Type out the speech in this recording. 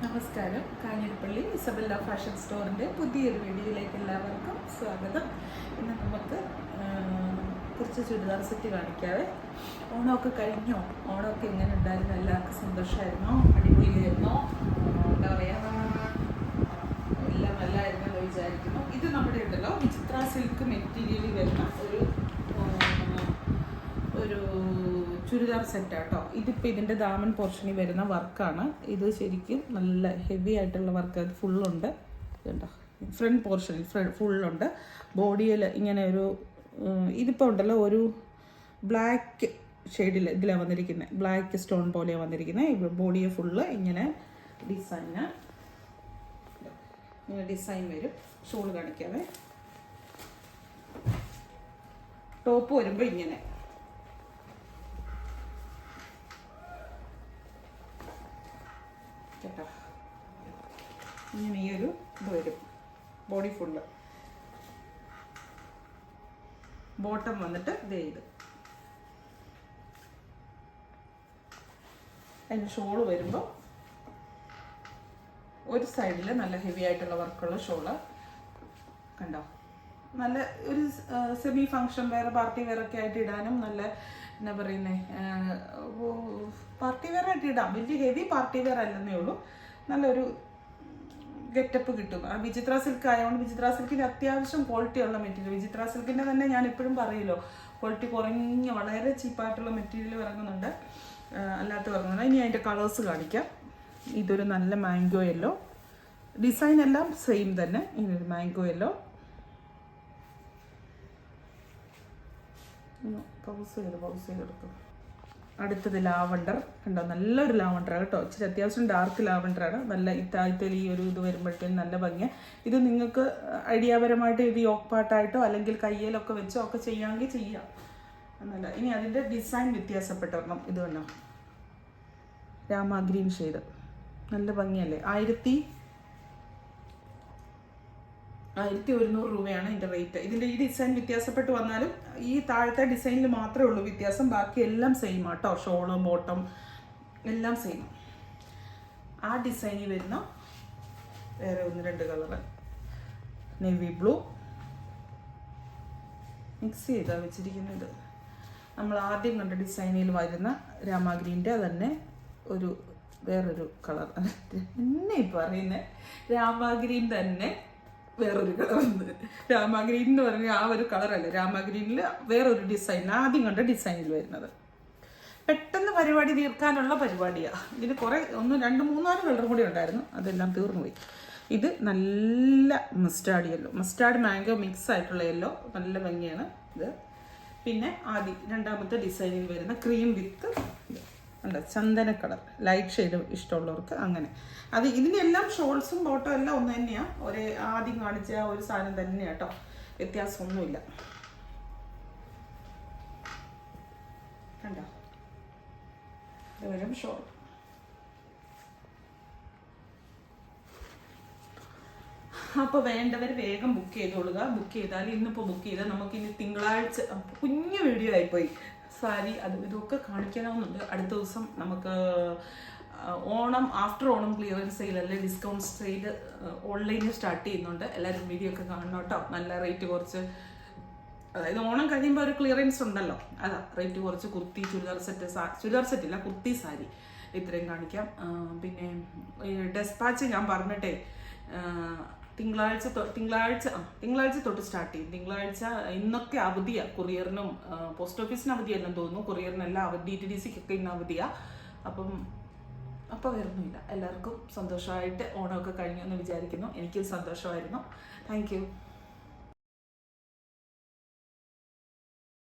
നമസ്കാരം. Kanjirappally Isabella fashion സ്റ്റോറിൻ്റെ പുതിയൊരു വീഡിയോയിലേക്ക് എല്ലാവർക്കും സ്വാഗതം. ഇന്ന് നമുക്ക് കുറച്ച് ചുരിദാർ സെറ്റ് കാണിക്കാവേ. ഓണമൊക്കെ കഴിഞ്ഞോ? ഓണമൊക്കെ എങ്ങനെ ഉണ്ടായിരുന്നു? എല്ലാവർക്കും സന്തോഷമായിരുന്നോ? അടിപൊളിയായിരുന്നോ? എന്താ പറയുക, എല്ലാം നല്ലതായിരുന്നല്ലോ വിചാരിക്കുന്നു. ഇത് നമ്മുടെ ഉണ്ടല്ലോ വിചിത്ര സിൽക്ക് മെറ്റീരിയലിൽ വരുന്ന ഒരു ചുരിദാർ സെറ്റാട്ടോ. ഇതിപ്പോൾ ഇതിൻ്റെ ദാമൻ പോർഷനിൽ വരുന്ന വർക്കാണ്. ഇത് ശരിക്കും നല്ല ഹെവി ആയിട്ടുള്ള വർക്ക്. അത് ഫുള്ളുണ്ട്. ഇതുണ്ടോ, ഫ്രണ്ട് പോർഷനിൽ ഫുള്ളുണ്ട്. ബോഡിയിൽ ഇങ്ങനെ ഒരു ഇതിപ്പോൾ ഉണ്ടല്ലോ ഒരു ബ്ലാക്ക് ഷെയ്ഡിൽ ഇതിലാണ് വന്നിരിക്കുന്നത്. ബ്ലാക്ക് സ്റ്റോൺ പോലെയാണ് വന്നിരിക്കുന്നത്. ബോഡിയെ ഫുള്ള് ഇങ്ങനെ ഡിസൈൻ വരും. ഷോൾ കാണിക്കാവേ. ടോപ്പ് വരുമ്പോൾ ഇങ്ങനെ കേട്ടോ, ഇങ്ങനെ ഈ ഒരു ഇത് വരും. Body full. ബോട്ടം വന്നിട്ട് ഇതേ ഇത്. അതിൻ്റെ ഷോള് വരുമ്പോൾ ഒരു സൈഡിൽ നല്ല ഹെവി ആയിട്ടുള്ള വർക്കുള്ള ഷോള് കണ്ടോ. നല്ല ഒരു semi function wear, party wear ഒക്കെ ആയിട്ട് ഇടാനും നല്ല എന്നാ പറയുന്നത് പാർട്ടി വെയർ ആയിട്ട് ഇടാം. വലിയ ഹെവി പാർട്ടി വെയർ അല്ലെന്നേ ഉള്ളൂ. നല്ലൊരു ഗെറ്റപ്പ് കിട്ടും. വിചിത്ര സിൽക്ക് ആയതുകൊണ്ട് വിചിത്ര സിൽക്കിന് അത്യാവശ്യം ക്വാളിറ്റി ഉള്ള മെറ്റീരിയൽ. വിചിത്ര സിൽക്കിൻ്റെ തന്നെ ഞാൻ എപ്പോഴും പറയുമല്ലോ, ക്വാളിറ്റി കുറഞ്ഞ വളരെ ചീപ്പായിട്ടുള്ള മെറ്റീരിയൽ ഇറങ്ങുന്നുണ്ട്, അല്ലാത്ത ഇറങ്ങുന്നുണ്ട്. ഇനി അതിൻ്റെ കളേഴ്സ് കാണിക്കാം. ഇതൊരു നല്ല മാംഗോ യെല്ലോ. ഡിസൈൻ എല്ലാം സെയിം തന്നെ. ഇതൊരു മാംഗോ യെല്ലോ. പൗസ് ചെയ്തെടുക്കും. അടുത്തത് ലാവണ്ടർ. കണ്ടോ, നല്ലൊരു ലാവണ്ടറാണ് കേട്ടോ. ഇച്ചിരി അത്യാവശ്യം ഡാർക്ക് ലാവണ്ടറാണ്. നല്ല ഇത്താഴത്തിൽ ഈ ഒരു ഇത് വരുമ്പോഴത്തേക്കും നല്ല ഭംഗിയാണ്. ഇത് നിങ്ങൾക്ക് ഐഡിയാപരമായിട്ട് ഇത് യോക്ക് പാട്ടായിട്ടോ അല്ലെങ്കിൽ കയ്യിലൊക്കെ വെച്ചോ ഒക്കെ ചെയ്യാമെങ്കിൽ ചെയ്യാം എന്നല്ല. ഇനി അതിൻ്റെ ഡിസൈൻ വ്യത്യാസപ്പെട്ടൊരെണ്ണം ഇത് കണ്ടോ, രാമ ഗ്രീൻ ഷെയ്ഡ്. നല്ല ഭംഗിയല്ലേ. 1100 രൂപയാണ് ഇതിൻ്റെ റേറ്റ്. ഇതിൻ്റെ ഈ ഡിസൈൻ വ്യത്യാസപ്പെട്ട് വന്നാലും ഈ താഴത്തെ ഡിസൈനിൽ മാത്രമേ ഉള്ളൂ വ്യത്യാസം. ബാക്കി എല്ലാം സെയിം ആട്ടോ. ഷോള് ബോട്ടം എല്ലാം സെയിം. ആ ഡിസൈനിൽ വരുന്ന വേറെ 1-2 കളറ് നേവി ബ്ലൂ മിക്സ് ചെയ്താണ് വെച്ചിരിക്കുന്നത്. നമ്മൾ ആദ്യം കണ്ട ഡിസൈനിൽ വരുന്ന രാമഗ്രീൻ്റെ തന്നെ ഒരു വേറൊരു കളർ. എന്നെ പറയുന്നത് രാമഗ്രീൻ തന്നെ വേറൊരു കളർ ഉണ്ട്. രാമഗ്രീൻ എന്ന് പറഞ്ഞാൽ ആ ഒരു കളറല്ല. രാമഗ്രീനിൽ വേറൊരു ഡിസൈൻ, ആദ്യം കണ്ട ഡിസൈനിൽ വരുന്നത്. പെട്ടെന്ന് പരിപാടി തീർക്കാനുള്ള പരിപാടിയാണ്. ഇതിന് കുറേ 1-2-3-4 കളർ കൂടി ഉണ്ടായിരുന്നു, അതെല്ലാം തീർന്നു പോയി. ഇത് നല്ല mustard yellow, mustard mango mix ആയിട്ടുള്ള യെല്ലോ. നല്ല ഭംഗിയാണ് ഇത്. പിന്നെ രണ്ടാമത്തെ ഡിസൈനിൽ വരുന്ന ക്രീം വിത്ത് ഉണ്ട് ചന്ദന കളർ, ലൈറ്റ് ഷെയ്ഡ് ഇഷ്ടമുള്ളവർക്ക് അങ്ങനെ. ഇതിനെല്ലാം ഷോൾസും ബോട്ടോ എല്ലാം ഒന്ന് തന്നെയാണ്. ആദ്യം കാണിച്ച ഒരു സാധനം തന്നെയാണ് കേട്ടോ, വ്യത്യാസമൊന്നുമില്ല. കണ്ടോ, ഇത് വരും ഷോൾ. അപ്പോൾ വേണ്ടവർ വേഗം ബുക്ക് ചെയ്തോളുക. ബുക്ക് ചെയ്താൽ ഇന്നിപ്പോൾ ബുക്ക് ചെയ്താൽ നമുക്കിനി തിങ്കളാഴ്ച കുഞ്ഞു വീഡിയോ ആയിപ്പോയി. സാരി ഇതൊക്കെ കാണിക്കണമെന്നുണ്ട്. അടുത്ത ദിവസം നമുക്ക് Onam, after Onam clearance sale അല്ലെ, ഡിസ്കൗണ്ട് സെയിൽ ഓൺലൈനിൽ സ്റ്റാർട്ട് ചെയ്യുന്നുണ്ട്. എല്ലാവരും വീഡിയോ ഒക്കെ കാണണം കേട്ടോ. നല്ല റേറ്റ് കുറച്ച്, അതായത് ഓണം കഴിയുമ്പോൾ ഒരു ക്ലിയറൻസ് ഉണ്ടല്ലോ, അതാ റേറ്റ് കുറച്ച്. കുർത്തി, ചുരിദാർ സെറ്റ് ഇല്ല, കുർത്തി സാരി ഇത്രയും കാണിക്കാം. പിന്നെ ഡെസ്പാച്ച് ഞാൻ പറഞ്ഞിട്ടേ, തിങ്കളാഴ്ച തൊട്ട് സ്റ്റാർട്ട് ചെയ്യും. തിങ്കളാഴ്ച ഇന്നൊക്കെ അവധിയാണ്. കൊറിയറിനും പോസ്റ്റ് ഓഫീസിന് അവധിയല്ലെന്ന് തോന്നുന്നു. കൊറിയറിനെല്ലാം അവധി, DTDCക്കൊക്കെ ഇന്ന് അവധിയാണ്. അപ്പോൾ വരുന്നില്ല. എല്ലാവർക്കും സന്തോഷമായിട്ട് ഓണമൊക്കെ കഴിഞ്ഞു എന്ന് വിചാരിക്കുന്നു. എനിക്കും സന്തോഷമായിരുന്നു. Thank you.